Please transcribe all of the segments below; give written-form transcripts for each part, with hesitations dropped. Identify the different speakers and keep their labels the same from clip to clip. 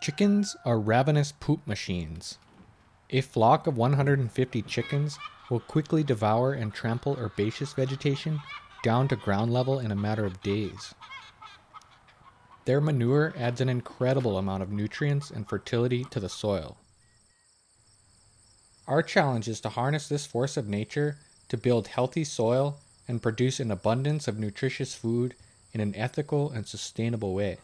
Speaker 1: Chickens are ravenous poop machines. A flock of 150 chickens will quickly devour and trample herbaceous vegetation down to ground level in a matter of days. Their manure adds an incredible amount of nutrients and fertility to the soil. Our challenge is to harness this force of nature to build healthy soil and produce an abundance of nutritious food in an ethical and sustainable way.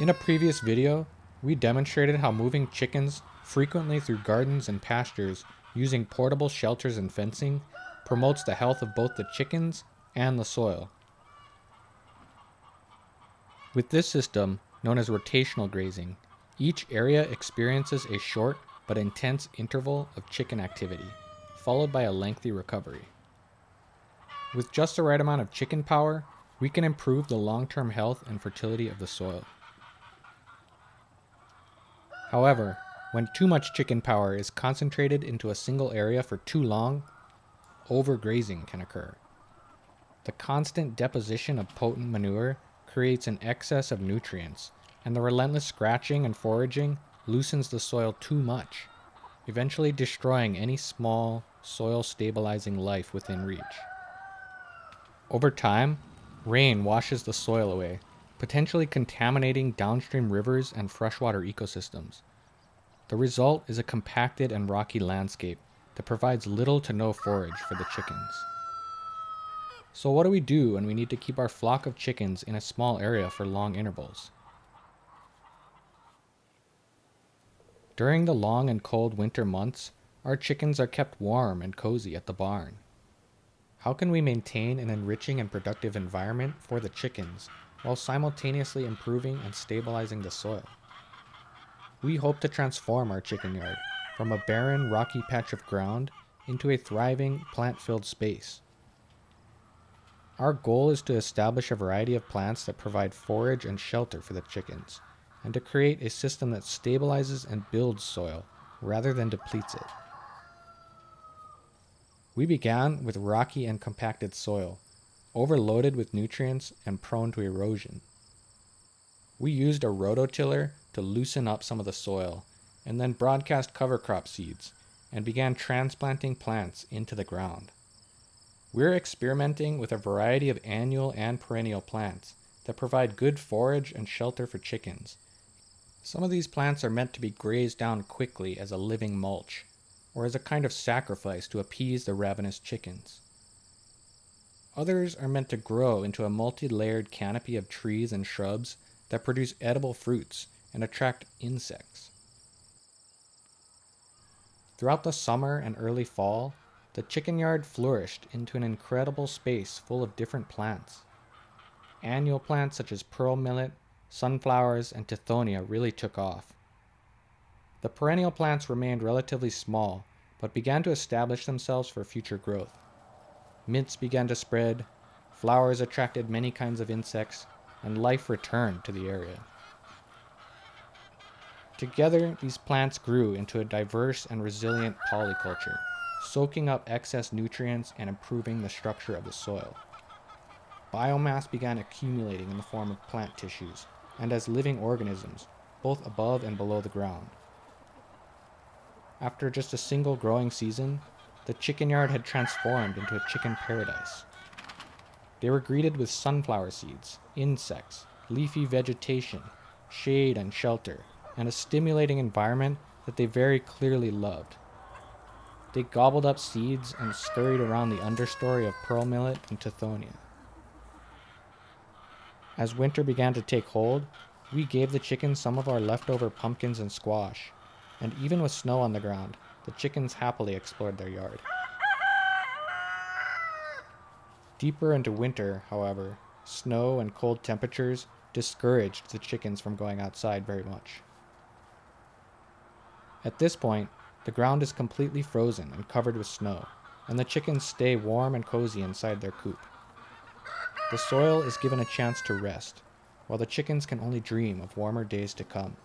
Speaker 1: In a previous video, we demonstrated how moving chickens frequently through gardens and pastures using portable shelters and fencing promotes the health of both the chickens and the soil. With this system, known as rotational grazing, each area experiences a short but intense interval of chicken activity, followed by a lengthy recovery. With just the right amount of chicken power, we can improve the long-term health and fertility of the soil. However, when too much chicken power is concentrated into a single area for too long, overgrazing can occur. The constant deposition of potent manure creates an excess of nutrients, and the relentless scratching and foraging loosens the soil too much, eventually destroying any small, soil-stabilizing life within reach. Over time, rain washes the soil away, potentially contaminating downstream rivers and freshwater ecosystems. The result is a compacted and rocky landscape that provides little to no forage for the chickens. So what do we do when we need to keep our flock of chickens in a small area for long intervals? During the long and cold winter months, our chickens are kept warm and cozy at the barn. How can we maintain an enriching and productive environment for the chickens while simultaneously improving and stabilizing the soil? We hope to transform our chicken yard from a barren, rocky patch of ground into a thriving, plant-filled space. Our goal is to establish a variety of plants that provide forage and shelter for the chickens, and to create a system that stabilizes and builds soil rather than depletes it. We began with rocky and compacted soil, overloaded with nutrients and prone to erosion. We used a rototiller to loosen up some of the soil, and then broadcast cover crop seeds, and began transplanting plants into the ground. We're experimenting with a variety of annual and perennial plants that provide good forage and shelter for chickens. Some of these plants are meant to be grazed down quickly as a living mulch, or as a kind of sacrifice to appease the ravenous chickens. Others are meant to grow into a multi-layered canopy of trees and shrubs that produce edible fruits and attract insects. Throughout the summer and early fall, the chicken yard flourished into an incredible space full of different plants. Annual plants such as pearl millet, sunflowers, and tithonia really took off. The perennial plants remained relatively small, but began to establish themselves for future growth. Mints began to spread, flowers attracted many kinds of insects, and life returned to the area. Together, these plants grew into a diverse and resilient polyculture, soaking up excess nutrients and improving the structure of the soil. Biomass began accumulating in the form of plant tissues and as living organisms, both above and below the ground. After just a single growing season, the chicken yard had transformed into a chicken paradise. They were greeted with sunflower seeds, insects, leafy vegetation, shade and shelter, and a stimulating environment that they very clearly loved. They gobbled up seeds and scurried around the understory of pearl millet and tithonia. As winter began to take hold, we gave the chickens some of our leftover pumpkins and squash, and even with snow on the ground, the chickens happily explored their yard. Deeper into winter, however, snow and cold temperatures discouraged the chickens from going outside very much. At this point, the ground is completely frozen and covered with snow, and the chickens stay warm and cozy inside their coop. The soil is given a chance to rest, while the chickens can only dream of warmer days to come.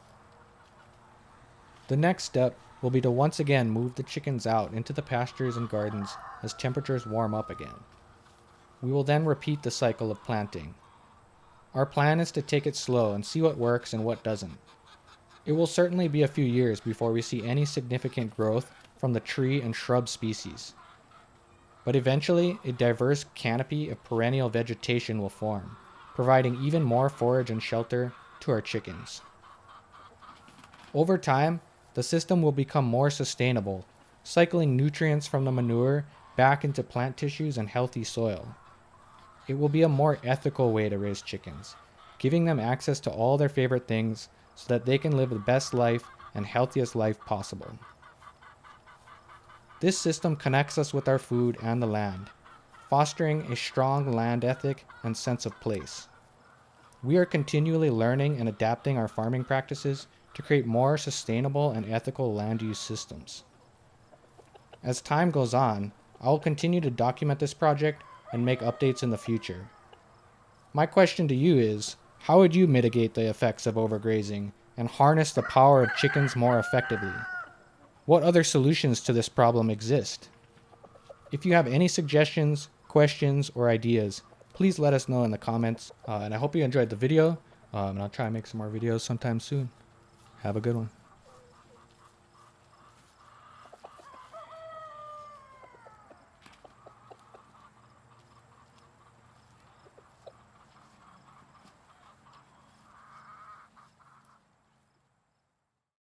Speaker 1: The next step will be to once again move the chickens out into the pastures and gardens as temperatures warm up again. We will then repeat the cycle of planting. Our plan is to take it slow and see what works and what doesn't. It will certainly be a few years before we see any significant growth from the tree and shrub species. But eventually, a diverse canopy of perennial vegetation will form, providing even more forage and shelter to our chickens. Over time, the system will become more sustainable, cycling nutrients from the manure back into plant tissues and healthy soil. It will be a more ethical way to raise chickens, giving them access to all their favorite things so that they can live the best life and healthiest life possible. This system connects us with our food and the land, fostering a strong land ethic and sense of place. We are continually learning and adapting our farming practices to create more sustainable and ethical land use systems. As time goes on, I will continue to document this project and make updates in the future. My question to you is, how would you mitigate the effects of overgrazing and harness the power of chickens more effectively? What other solutions to this problem exist? If you have any suggestions, questions, or ideas, please let us know in the comments. And I hope you enjoyed the video, and I'll try and make some more videos sometime soon. Have a good one.